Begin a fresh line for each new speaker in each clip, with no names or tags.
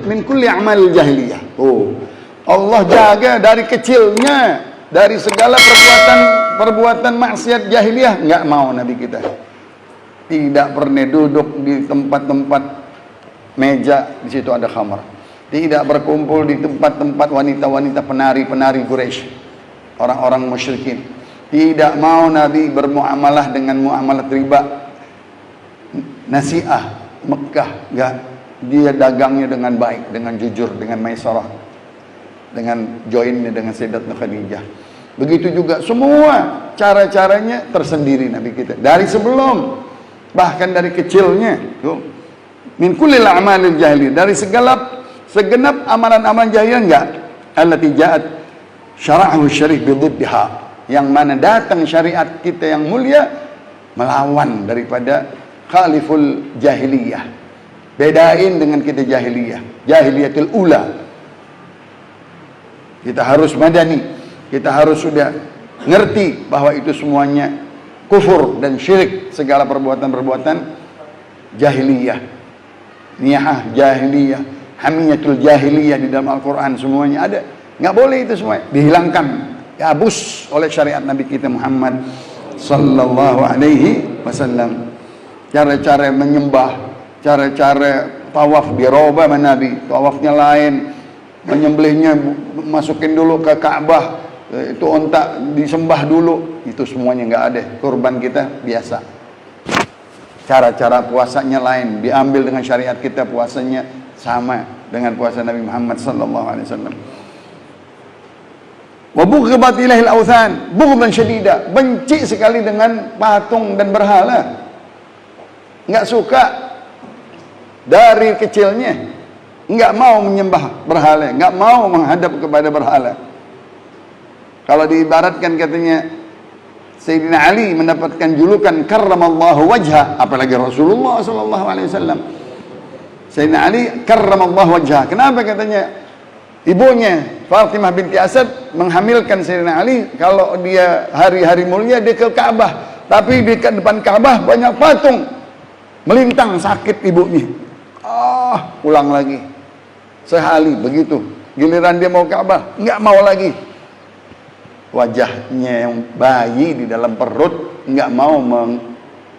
min kulli amal jahiliyah. Oh, Allah jaga dari kecilnya, dari segala perbuatan maksiat jahiliyah. Enggak mau Nabi kita. Tidak pernah duduk di tempat-tempat meja di situ ada khamar. Tidak berkumpul di tempat-tempat wanita-wanita penari-penari Quraisy, orang-orang musyrikin. Tidak mau Nabi bermuamalah dengan muamalah riba, nasi'ah, Mekah. Enggak. Dia dagangnya dengan baik, dengan jujur, dengan maisarah, dengan joinnya dengan Sayyidatuna Khadijah. Begitu juga semua cara-caranya tersendiri Nabi kita. Dari sebelum, bahkan dari kecilnya. Min kullil a'malil jahiliyah, dari segenap amalan-amalan jahiliyah enggak. Allati ja'at syara'ahu syarif bididdiha, yang mana datang syariat kita yang mulia melawan daripada khaliful jahiliyah. Bedain dengan kita jahiliyatul ula. Kita harus madani, kita harus sudah ngerti bahwa itu semuanya kufur dan syirik, segala perbuatan-perbuatan jahiliyah, niyahah jahiliyah, hamiyatul jahiliyah di dalam Al-Quran semuanya ada. Nggak boleh itu semua dihilangkan, dihapus oleh syariat Nabi kita Muhammad sallallahu alaihi wasallam. Cara-cara menyembah, cara-cara tawaf dirubah sama Nabi. Tawafnya lain, menyembelihnya masukin dulu ke Ka'bah, itu onta disembah dulu. Itu semuanya nggak ada. Kurban kita biasa. Cara-cara puasanya lain, diambil dengan syariat kita, puasanya sama dengan puasa Nabi Muhammad sallallahu alaihi wasallam. Wa bughibat ilaihil authan bughdan syadida, benci sekali dengan patung dan berhala. Nggak suka. Dari kecilnya nggak mau menyembah berhala, nggak mau menghadap kepada berhala. Kalau diibaratkan katanya Sayyidina Ali mendapatkan julukan karramallahu wajha, apalagi Rasulullah sallallahu alaihi wasallam. Sayyidina Ali karramallahu wajha. Kenapa katanya? Ibunya Fatimah binti Asad menghamilkan Sayyidina Ali, kalau dia hari-hari mulia dia ke Ka'bah, tapi di depan Ka'bah banyak patung. Melintang, sakit ibunya. Pulang lagi. Sehari begitu. Giliran dia mau Ka'bah, nggak mau lagi. Wajahnya yang bayi di dalam perut nggak mau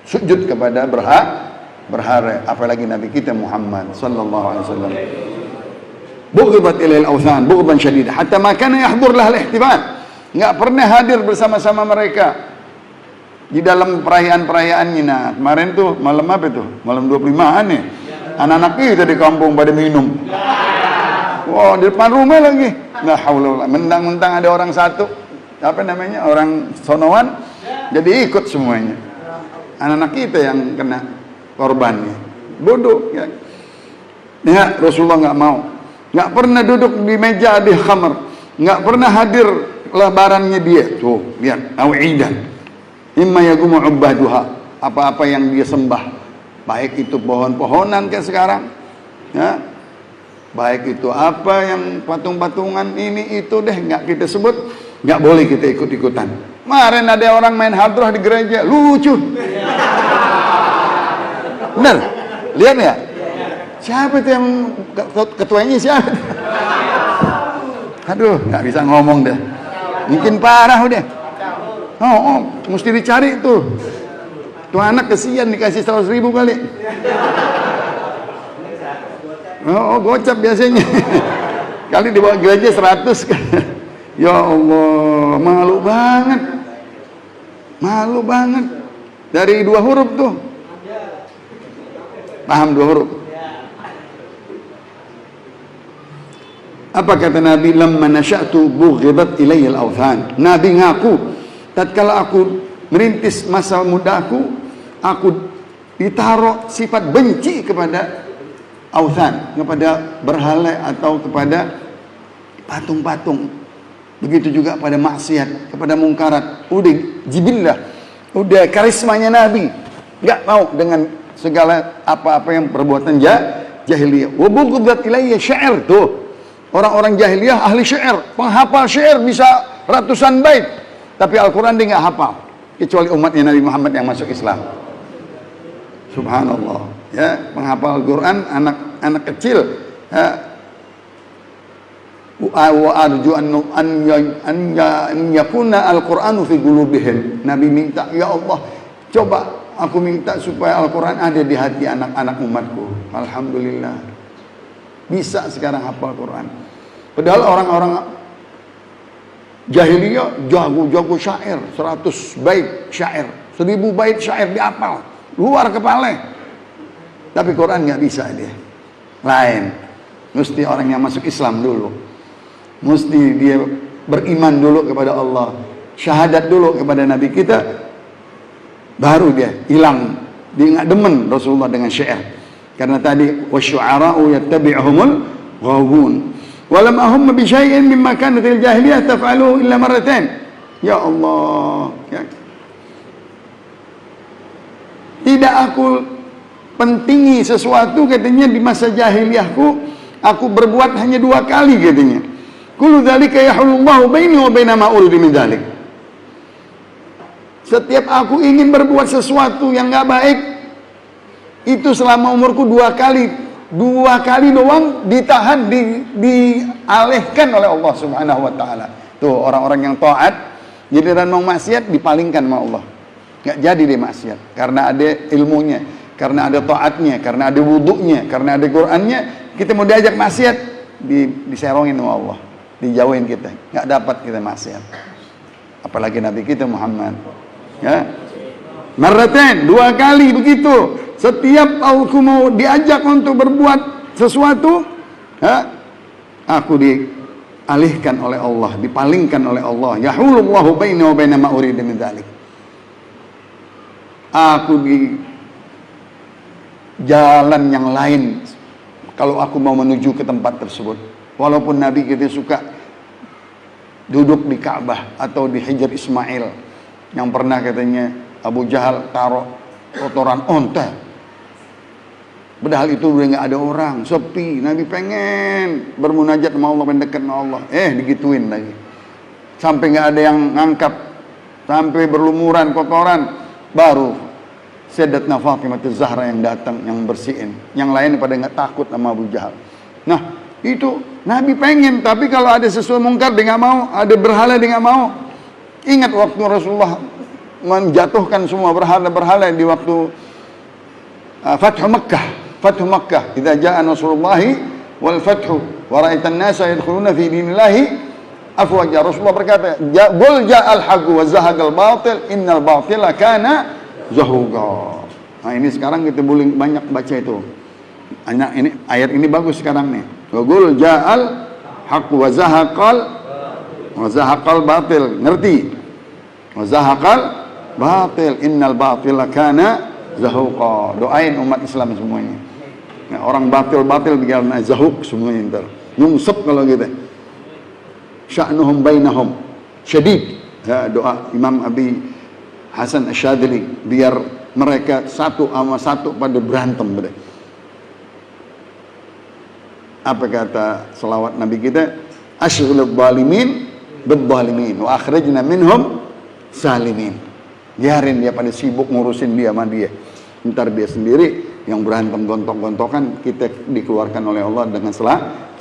sujud kepada berhala, apalagi Nabi kita Muhammad sallallahu alaihi wasallam. Bughibat ilail awthan bughdan syadida hatta ma kana yahdur lahal ihtifal. Nggak pernah hadir bersama-sama mereka di dalam perayaan-perayaannya. Nah, kemarin tuh malam apa tuh? Malam 25-an ya. Anak-anak kita di kampung pada minum. Wah, di depan rumah lagi. La haula wala, mentang-mentang ada orang satu, apa namanya? Orang sonoan, jadi ikut semuanya. Anak-anak kita yang kena korbannya. Bodoh ya. Ya, Rasulullah nggak mau. Nggak pernah duduk di meja di khamar. Nggak pernah hadir lebarannya dia. Tuh, lihat, awidan. Imma yagumu ubbaduha, apa-apa yang dia sembah, baik itu pohon-pohonan kayak sekarang ya, baik itu apa yang patung-patungan ini itu deh, nggak kita sebut, nggak boleh kita ikut-ikutan. Kemarin ada orang main hadroh di gereja, lucu. Bener, lihat ya, siapa itu yang ketuanya siapa? Aduh, nggak bisa ngomong deh, mungkin parah udah. Mesti dicari tuh. Tuh anak kesian dikasih 100.000 kali. Gocap biasanya. Kali dibawa gereja 100. Ya Allah, malu banget. Malu banget. Dari 2 huruf tuh. Paham 2 huruf? Apa kata Nabi? Lamma nasya'tu bughidat ilayya al-awthan. Nabi ngaku, tatkala aku merintis masa mudaku, aku ditaruh sifat benci kepada authan, kepada berhala atau kepada patung-patung. Begitu juga pada maksiat, kepada mungkarat. Udah jibillah, udah karismanya Nabi, nggak mau dengan segala apa-apa yang perbuatan jahiliyah. Wa bughdat ilayya syair. Tuh, orang-orang jahiliyah ahli syair, penghafal syair bisa ratusan bait, tapi Al-Quran dia nggak hafal, kecuali umatnya Nabi Muhammad yang masuk Islam. Subhanallah ya, menghafal Al-Quran anak kecil ya, wa arju an yakuna al-Qur'anu fi qulubihim. Nabi minta, ya Allah, coba aku minta supaya Al-Quran ada di hati anak-anak umatku. Alhamdulillah, bisa sekarang hafal Quran. Padahal orang-orang jahiliyah jago-jago syair, 100 bait syair, 1000 bait syair dihafal luar kepala. Tapi Quran nggak bisa dia. Lain, mesti orang yang masuk Islam dulu, mesti dia beriman dulu kepada Allah, syahadat dulu kepada Nabi kita, baru dia hilang. Dia nggak demen Rasulullah dengan syair, karena tadi wasyu'ara'u yattabi'uhumul ghawun walam ahum bi syai'in mimma kanatil jahiliyah taf'aluhu illa marratain. Ya Allah, ya. Tidak aku pentingi sesuatu, katanya, di masa jahiliyahku aku berbuat hanya 2 kali, katanya. Kullu dzalika yahulullahu baini wa baina ma uridu min dzalik. Setiap aku ingin berbuat sesuatu yang nggak baik, itu selama umurku 2 kali. 2 kali doang ditahan, dialihkan oleh Allah Subhanahu wa ta'ala. Tuh orang-orang yang taat, giliran mau maksiat dipalingkan sama Allah. Nggak jadi dia maksiat, karena ada ilmunya, karena ada taatnya, karena ada wudunya, karena ada Qur'annya. Kita mau diajak maksiat, diserongin sama Allah, dijauhin kita, nggak dapat kita maksiat. Apalagi Nabi kita Muhammad, ya, marratain, 2 kali begitu. Setiap aku mau diajak untuk berbuat sesuatu, ya, aku dialihkan oleh Allah, dipalingkan oleh Allah. Yahulullahu baini wa baina ma uridu min dzalik. Aku di jalan yang lain kalau aku mau menuju ke tempat tersebut. Walaupun Nabi kita suka duduk di Ka'bah atau di Hijr Ismail, yang pernah katanya Abu Jahal taruh kotoran onta, padahal itu udah nggak ada orang, sepi. Nabi pengen bermunajat sama Allah, mendekat sama Allah, digituin lagi, sampai nggak ada yang ngangkat, sampai berlumuran kotoran. Baru Sayyidatna Fatimah Zahra yang datang, yang bersihin. Yang lain pada nggak takut sama Abu Jahal. Nah, itu Nabi pengen, tapi kalau ada sesuatu mungkar dia nggak mau, ada berhala dia nggak mau. Ingat waktu Rasulullah menjatuhkan semua berhala-berhala di waktu Fathu Makkah. Fathu Makkah, idza jaa Nasrullahi wal fathu wa ra'aitan nasa yadkhuluna fi dinillahi afwaja. Rasulullah berkata, "Qul ja'al haqqu wa zahaqal batil, innal batila kana zahuqa." Nah, ini sekarang kita boleh banyak baca itu. Ini ayat ini bagus sekarang nih. Qul ja'al haqqu wa zahaqal batil. Ngerti? Wa zahaqal batil, innal batila kana zahuqa. Doain umat Islam semuanya. Nah, orang batil-batil biar zahuk semuanya ntar. Nyungsep kalau gitu. Sya'nuhum bainahum syadid. Ya, doa Imam Abi Hasan Asyadili, biar mereka satu sama satu pada berantem. Apa kata selawat Nabi kita? Asyrul zalimin bidzalimin wa akhrajna minhum salimin. Biarin dia pada sibuk ngurusin dia sama dia. Ntar dia sendiri yang berantem gontok-gontokan, kita dikeluarkan oleh Allah dengan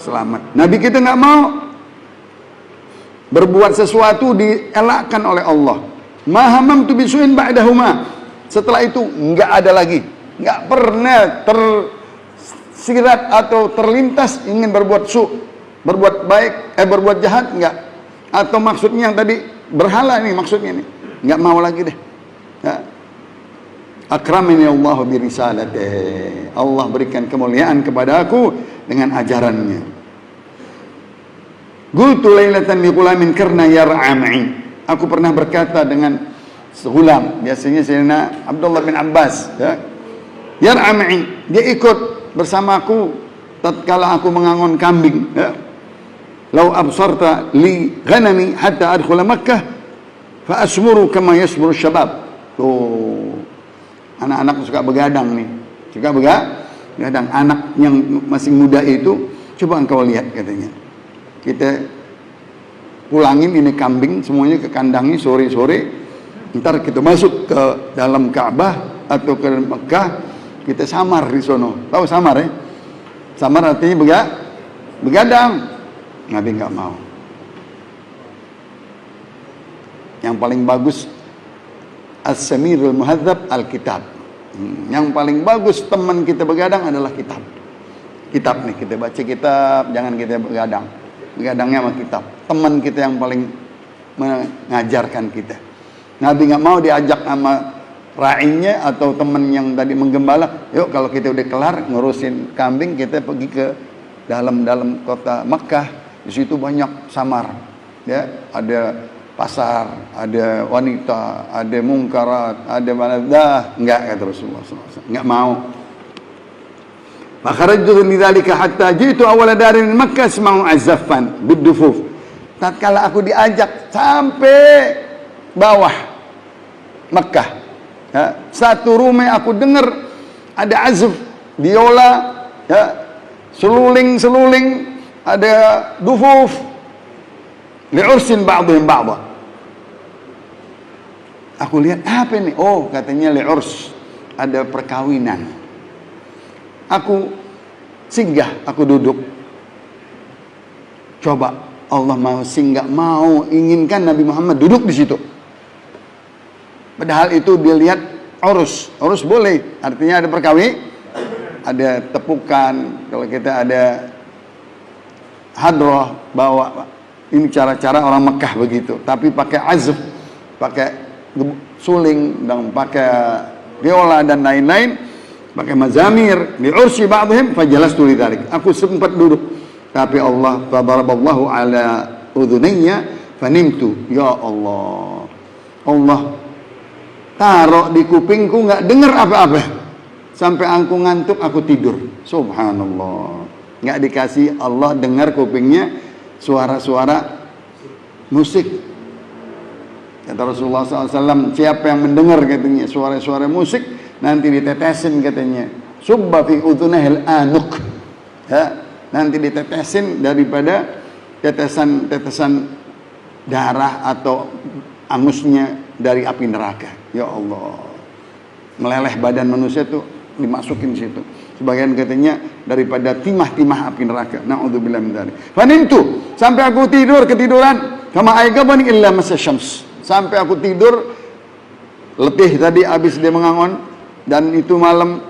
selamat. Nabi kita nggak mau berbuat sesuatu dielakkan oleh Allah. Mahamam tu bisuin ba'dahuma. Setelah itu nggak ada lagi, nggak pernah tersirat atau terlintas ingin berbuat berbuat baik, berbuat jahat, nggak. Atau maksudnya yang tadi berhala nih, maksudnya nih nggak mau lagi deh. Ya. Akramani Allah bi risalatihi. Allah berikan kemuliaan kepada aku dengan ajarannya. Qultu lailatan li ghulamin karna yar'am'i. Aku pernah berkata dengan sehulam, biasanya Sayyidina Abdullah bin Abbas, ya. Yar'am'i, dia ikut bersamaku tatkala aku mengangon kambing, ya. Lau absarta li ghanami hatta adkhula Makkah fa asmuru kama yasmuru syabab. Tuh, anak-anak suka begadang nih, suka begadang. Anak yang masih muda itu, coba engkau lihat, katanya, kita pulangin ini kambing semuanya ke kandangnya sore-sore, ntar kita masuk ke dalam Ka'bah atau ke Mekah, kita samar di sono. Tahu samar ya? Samar artinya begadang. Nabi nggak mau. Yang paling bagus as-samirul muhadzab al-kitab. Yang paling bagus teman kita begadang adalah kitab. Kitab nih, kita baca kitab, jangan kita begadang. Begadangnya sama kitab. Teman kita yang paling mengajarkan kita. Nabi nggak mau diajak sama ra'inya atau teman yang tadi menggembala. Yuk kalau kita udah kelar ngurusin kambing, kita pergi ke dalam kota Makkah. Di situ banyak samar, ya, ada pasar, ada wanita, ada mungkarat, ada mana dah. Enggak, kata Rasulullah SAW. Enggak mau. Fakharajtu lidzalika hatta jitu awal darin Makkah asma'u azzafan bidufuf. Tatkala aku diajak sampai bawah Makkah, ya, satu rumah aku dengar ada azf, biola, ya, seluling, ada dufuf, li'ursin ba'dihim ba'dha. Aku lihat apa ini? Oh, katanya li'urs, ada perkawinan. Aku singgah, aku duduk. Coba Allah mau singgah, mau inginkan Nabi Muhammad duduk di situ. Padahal itu dia lihat urus boleh, artinya ada perkawinan, ada tepukan. Kalau kita ada hadroh, bawa, ini cara-cara orang Mekah begitu. Tapi pakai azf, pakai suling, dan pakai biola dan lain-lain, pakai mazamir, li'ursi ba'dihim fajalastu lidzalik. Aku sempat duduk, tapi Allah fadaraballahu ala udhunayya fanimtu. Ya Allah, Allah taruh di kupingku nggak dengar apa-apa sampai aku ngantuk, aku tidur. Subhanallah, nggak dikasih Allah dengar kupingnya suara-suara musik. Kata Rasulullah SAW, siapa yang mendengar katanya suara-suara musik, nanti ditetesin katanya, subba fi udhunahil anuk, ya, nanti ditetesin daripada tetesan darah atau angusnya dari api neraka. Ya Allah, meleleh badan manusia tuh dimasukin situ. Sebagian katanya daripada timah-timah api neraka. Na'udzubillah min dzalik. Fanimtu, sampai aku ketiduran, kama aigabani illa masa syams. Sampai aku tidur, letih tadi habis dia mengangon, dan itu malam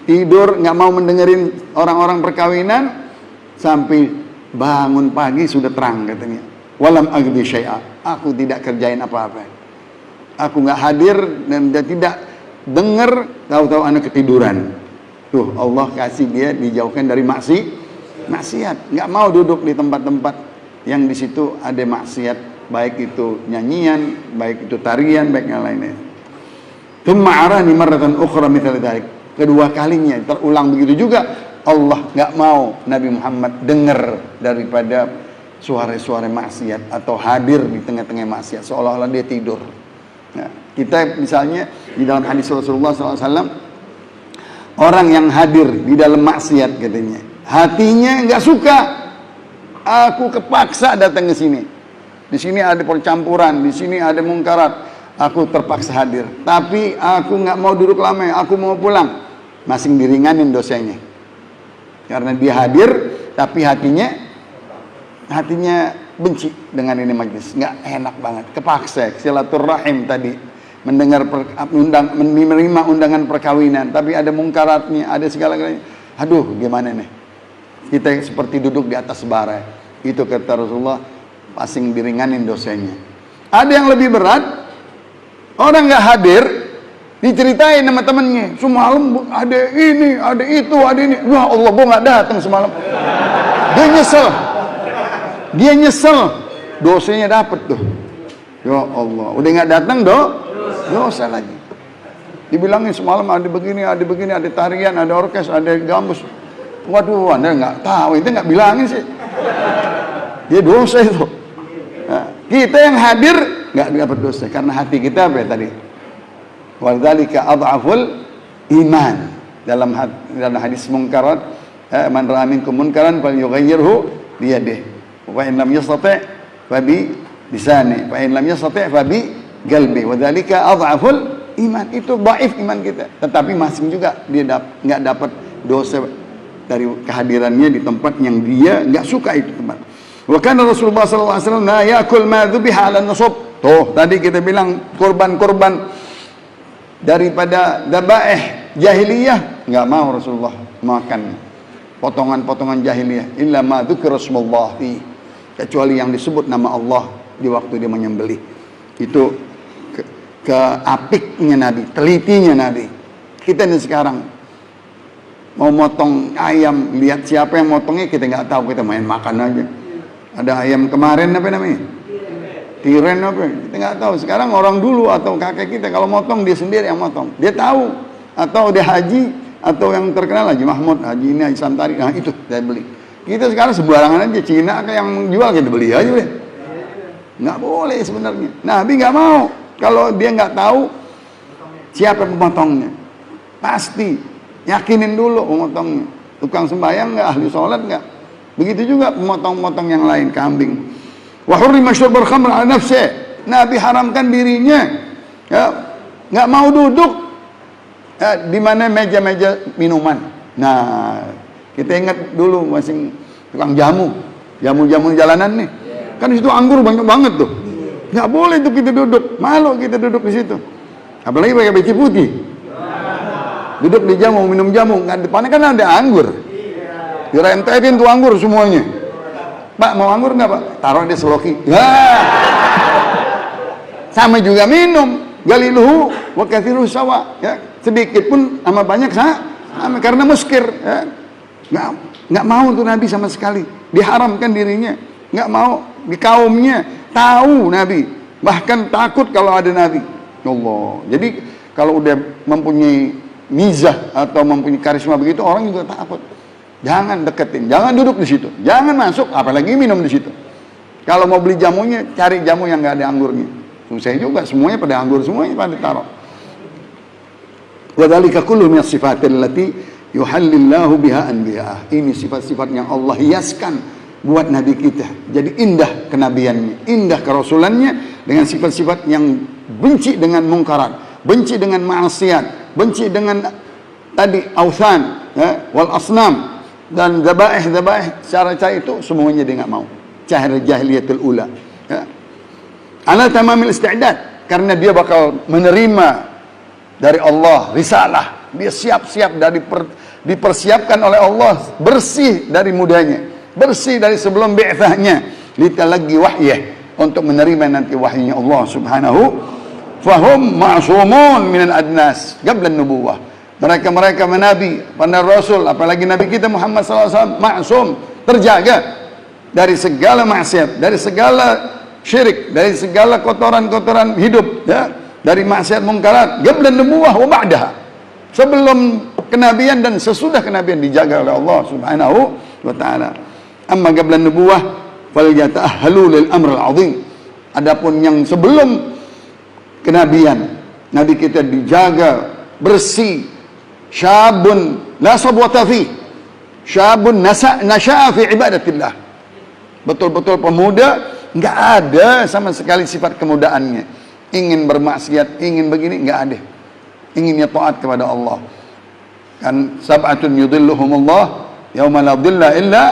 tidur nggak mau mendengerin orang-orang perkawinan, sampai bangun pagi sudah terang katanya. Walam agdi syai'a, aku tidak kerjain apa-apa, aku nggak hadir dan tidak dengar, tahu-tahu anak ketiduran. Tuh Allah kasih dia dijauhkan dari maksiat. Nggak mau duduk di tempat-tempat yang di situ ada maksiat, baik itu nyanyian, baik itu tarian, baik yang lainnya. Tsumma arani marratan ukhra mithla dzalik. Kedua kalinya terulang begitu juga. Allah nggak mau Nabi Muhammad dengar daripada suara-suara maksiat atau hadir di tengah-tengah maksiat, seolah-olah dia tidur. Nah, kita misalnya di dalam hadis Rasulullah SAW, orang yang hadir di dalam maksiat katanya, hatinya nggak suka. Aku kepaksa datang ke sini. Di sini ada percampuran, di sini ada mungkarat. Aku terpaksa hadir. Tapi aku nggak mau duduk lama, aku mau pulang. Masing diringanin dosanya. Karena dia hadir, tapi hatinya benci dengan ini majlis. Nggak enak banget. Kepaksa, silaturahim tadi. Mendengar menerima undangan perkawinan, tapi ada mungkaratnya, ada segala-galanya. Aduh, gimana nih? Kita seperti duduk di atas bara. Itu kata Rasulullah, pasing diringanin dosanya. Ada yang lebih berat, orang nggak hadir, diceritain sama temennya, semalam ada ini, ada itu, ada ini. Wah Allah, gua nggak datang semalam. Dia nyesel, dosanya dapet tuh. Ya Allah, udah nggak datang dosa lagi. Dibilangin semalam ada begini, ada tarian, ada orkes, ada gambus. Waduh, Anda nggak tahu, itu nggak bilangin sih. Dia dosa itu. Nah, kita yang hadir nggak dapat dosa karena hati kita apa ya tadi? Wadzalika adhaful iman. Dalam hadis munkarat, man ra'a minkum munkaran falyughayyirhu biyadihi. Wa in lam yastati' fa bi lisani, fa in lam yastati' fa bi qalbi. Wadzalika adhaful iman. Itu dhaif iman kita. Tetapi masing juga dia nggak dapat dosa dari kehadirannya di tempat yang dia nggak suka itu tempat. Wa kana Rasulullah sallallahu alaihi wasallam la yakul ma dhubiha 'ala nusub. Tuh, tadi kita bilang kurban-kurban daripada dhabaih jahiliyah, enggak mau Rasulullah makan potongan-potongan jahiliyah illa ma dzukira rasmullah fi, kecuali yang disebut nama Allah di waktu dia menyembelih. Itu keapiknya Nabi, telitinya Nabi. Kita ini sekarang mau motong ayam, lihat siapa yang motongnya kita nggak tahu, kita main makan aja. Ada ayam kemarin apa namanya? Tiren apa? Kita nggak tahu. Sekarang orang dulu atau kakek kita kalau motong dia sendiri yang motong. Dia tahu, atau dia haji, atau yang terkenal Haji Mahmud, Haji ini, Haji Santari. Nah itu saya beli. Kita sekarang sembarangan aja, Cina kayak yang jual kita beli aja deh. Nggak boleh sebenarnya. Nabi nggak mau. Kalau dia nggak tahu siapa pemotongnya, pasti yakinin dulu pemotongnya. Tukang sembahyang nggak, ahli sholat nggak. Begitu juga pemotong-pemotong yang lain, kambing. Wa hurrima syurbul khamr 'ala nafsihi. Nabi haramkan dirinya, ya, nggak mau duduk di mana meja-meja minuman. Nah, kita ingat dulu masing tukang jamu jalanan nih. Kan di situ anggur banyak banget tuh. Nggak boleh tuh kita duduk, malu kita duduk di situ. Apalagi pakai peci putih. Duduk di jamu, minum jamu, nggak depannya kan ada anggur. Direntetin tuh anggur semuanya. Pak, mau anggur nggak Pak? Taruh di seloki. Sama juga minum. Galiluhu wa kathiruhu sawa. Ya, sedikit pun sama banyak sama, karena muskir. Ya. Nggak mau tuh Nabi sama sekali. Diharamkan dirinya. Nggak mau. Di kaumnya tahu Nabi. Bahkan takut kalau ada Nabi. Allah. Jadi kalau udah mempunyai mizah atau mempunyai karisma begitu, orang juga takut. Jangan deketin, jangan duduk di situ, jangan masuk, apalagi minum di situ. Kalau mau beli jamunya, cari jamu yang nggak ada anggurnya. Susah juga, semuanya pada anggur, semuanya pada taruh. Wa dzalika kullu min as-sifatil lati yuhallillahu biha anbiya. Ini sifat-sifat yang Allah hiaskan buat nabi kita. Jadi indah kenabiannya, indah kerasulannya dengan sifat-sifat yang benci dengan mungkarat, benci dengan maksiat, benci dengan tadi authan, ya, wal asnam. Dan dhabaih cara itu semuanya dia nggak mau. Cara jahiliyatul ula. Ya. Ala tamamil isti'dad, karena dia bakal menerima dari Allah risalah. Dia siap-siap dipersiapkan oleh Allah, bersih dari mudanya, bersih dari sebelum bi'tsahnya, litalaqi wahyih, untuk menerima nanti wahyunya Allah Subhanahu. Fahum ma'sumun minal adnas qabla an-nubuwah. Mereka menabi, para rasul, apalagi nabi kita Muhammad SAW, maksum, terjaga dari segala maksiat, dari segala syirik, dari segala kotoran-kotoran hidup, ya, dari maksiat mungkarat, qabla nubuwah wa ba'daha. Sebelum kenabian dan sesudah kenabian dijaga oleh Allah Subhanahu wa taala. Amma qabla nubuwah falyata'ahhalu lil amr al-'azim. Adapun yang sebelum kenabian, nabi kita dijaga bersih. Syabun la sabwata fi, syabun nasha'a fi ibadatillah. Betul-betul pemuda, nggak ada sama sekali sifat kemudaannya. Ingin bermaksiat, ingin begini, nggak ada. Inginnya taat kepada Allah. Kan sab'atun yudhilluhumullah yauma la dhilla illa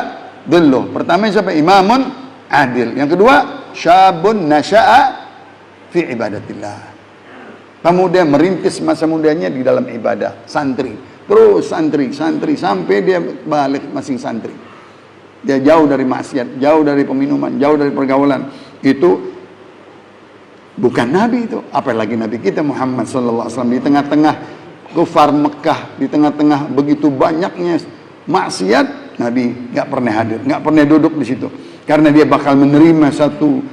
dhilluh. Pertama siapa? Imamun adil. Yang kedua, syabun nasha'a fi ibadatillah. Pemuda merintis masa mudanya di dalam ibadah, santri, terus santri sampai dia balik masing santri. Dia jauh dari maksiat, jauh dari peminuman, jauh dari pergaulan. Itu bukan nabi itu, apalagi nabi kita Muhammad sallallahu alaihi wasallam. Di tengah-tengah kufar Mekah, di tengah-tengah begitu banyaknya maksiat, nabi nggak pernah hadir, nggak pernah duduk di situ, karena dia bakal menerima satu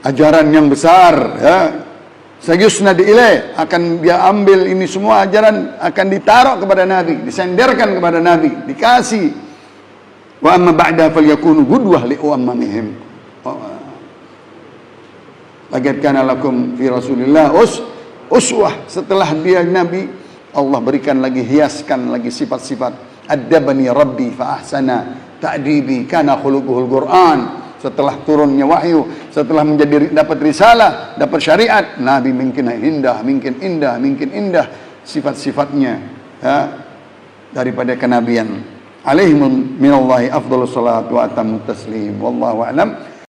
ajaran yang besar, ya. Sayusnad ilaih, akan dia ambil ini semua ajaran, akan ditaruh kepada Nabi, disenderkan kepada Nabi, dikasih. Wa amma ba'da falyakunu qudwah li ummihim. Laqad kana lakum fi Rasulillah uswah. Setelah dia Nabi, Allah berikan lagi, hiaskan lagi sifat-sifat. Adabani Rabbi fa ahsana ta'dibi, kana khuluquhul Qur'an. Setelah turunnya wahyu, setelah dapat risalah, dapat syariat, Nabi mungkin indah sifat-sifatnya, ya, daripada kenabian. alaihim minallahi afdhalus salatu wa atamut taslim. Wallahu a'lam.